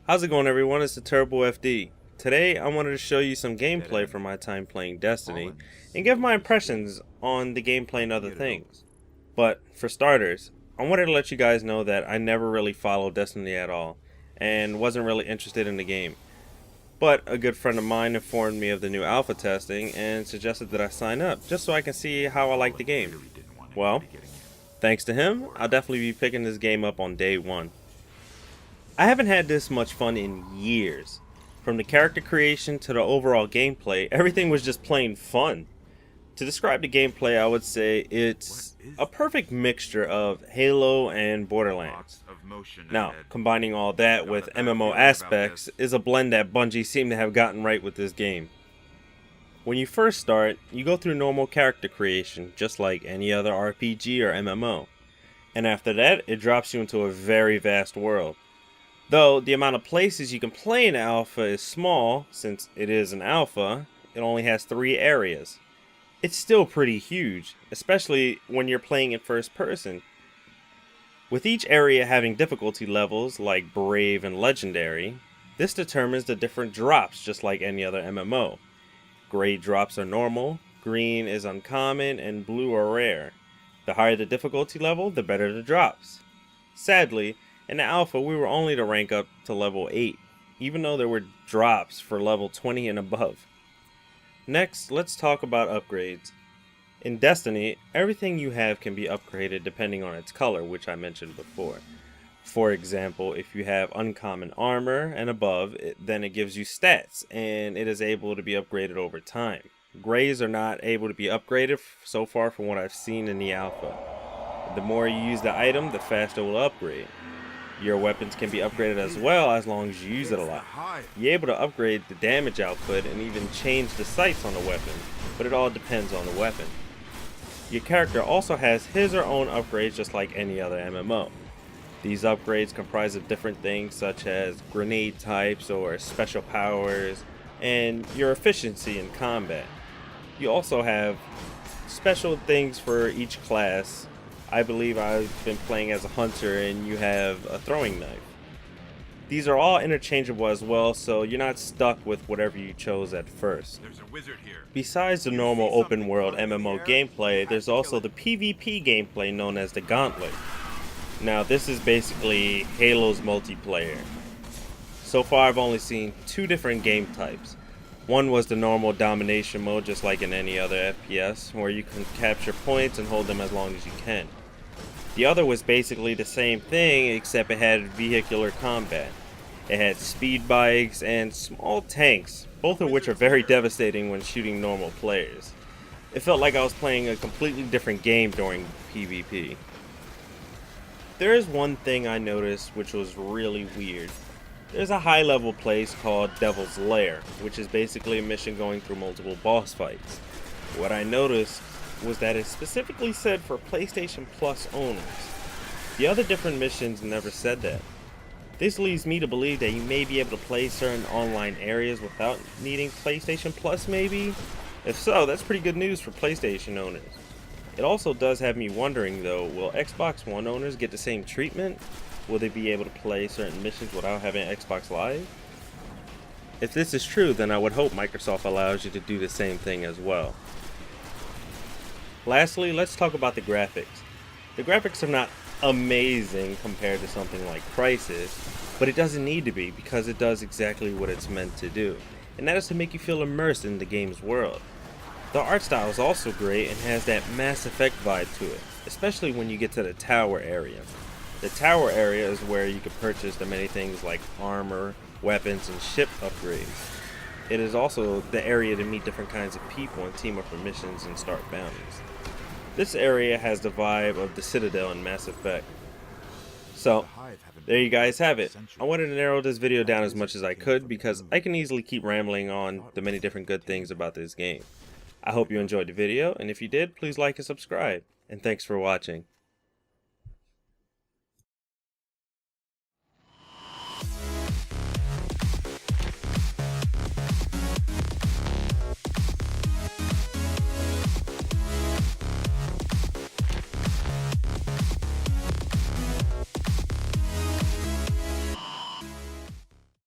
How's it going, everyone? It's the TurboFD. Today I wanted to show you some gameplay from my time playing Destiny and give my impressions on the gameplay and other things. But for starters, I wanted to let you guys know that I never really followed Destiny at all and wasn't really interested in the game. But a good friend of mine informed me of the new alpha testing and suggested that I sign up just so I can see how I like the game. Well, thanks to him, I'll definitely be picking this game up on day one. I haven't had this much fun in years. From the character creation to the overall gameplay, everything was just plain fun. To describe the gameplay, I would say it's a perfect mixture of Halo and Borderlands. Now, combining all that with MMO aspects is a blend that Bungie seemed to have gotten right with this game. When you first start, you go through normal character creation, just like any other RPG or MMO. And after that, it drops you into a very vast world. Though the amount of places you can play in alpha is small, since it is an alpha, it only has 3 areas. It's still pretty huge, especially when you're playing in first person. With each area having difficulty levels like Brave and Legendary, this determines the different drops just like any other MMO. Gray drops are normal, green is uncommon, and blue are rare. The higher the difficulty level, the better the drops. Sadly, in the alpha, we were only to rank up to level 8, even though there were drops for level 20 and above. Next, let's talk about upgrades. In Destiny, everything you have can be upgraded depending on its color, which I mentioned before. For example, if you have uncommon armor and above, then it gives you stats, and it is able to be upgraded over time. Grays are not able to be upgraded so far from what I've seen in the alpha. The more you use the item, the faster it will upgrade. Your weapons can be upgraded as well as long as you use it a lot. You're able to upgrade the damage output and even change the sights on the weapon, but it all depends on the weapon. Your character also has his or own upgrades just like any other MMO. These upgrades comprise of different things such as grenade types or special powers and your efficiency in combat. You also have special things for each class. I believe I've been playing as a hunter and you have a throwing knife. These are all interchangeable as well, so you're not stuck with whatever you chose at first. There's a wizard here. Besides the normal open world MMO gameplay, there's also the PvP gameplay known as the Gauntlet. Now this is basically Halo's multiplayer. So far I've only seen 2 different game types. One was the normal domination mode, just like in any other FPS, where you can capture points and hold them as long as you can. The other was basically the same thing, except it had vehicular combat. It had speed bikes and small tanks, both of which are very devastating when shooting normal players. It felt like I was playing a completely different game during PvP. There is one thing I noticed which was really weird. There's a high-level place called Devil's Lair, which is basically a mission going through multiple boss fights. What I noticed was that it specifically said for PlayStation Plus owners. The other different missions never said that. This leads me to believe that you may be able to play certain online areas without needing PlayStation Plus maybe? If so, that's pretty good news for PlayStation owners. It also does have me wondering though, will Xbox One owners get the same treatment? Will they be able to play certain missions without having Xbox Live? If this is true, then I would hope Microsoft allows you to do the same thing as well. Lastly, let's talk about the graphics. The graphics are not amazing compared to something like Crysis, but it doesn't need to be because it does exactly what it's meant to do, and that is to make you feel immersed in the game's world. The art style is also great and has that Mass Effect vibe to it, especially when you get to the tower area. The tower area is where you can purchase the many things like armor, weapons, and ship upgrades. It is also the area to meet different kinds of people and team up for missions and start bounties. This area has the vibe of the Citadel in Mass Effect. So, there you guys have it. I wanted to narrow this video down as much as I could because I can easily keep rambling on the many different good things about this game. I hope you enjoyed the video, and if you did, please like and subscribe. And thanks for watching.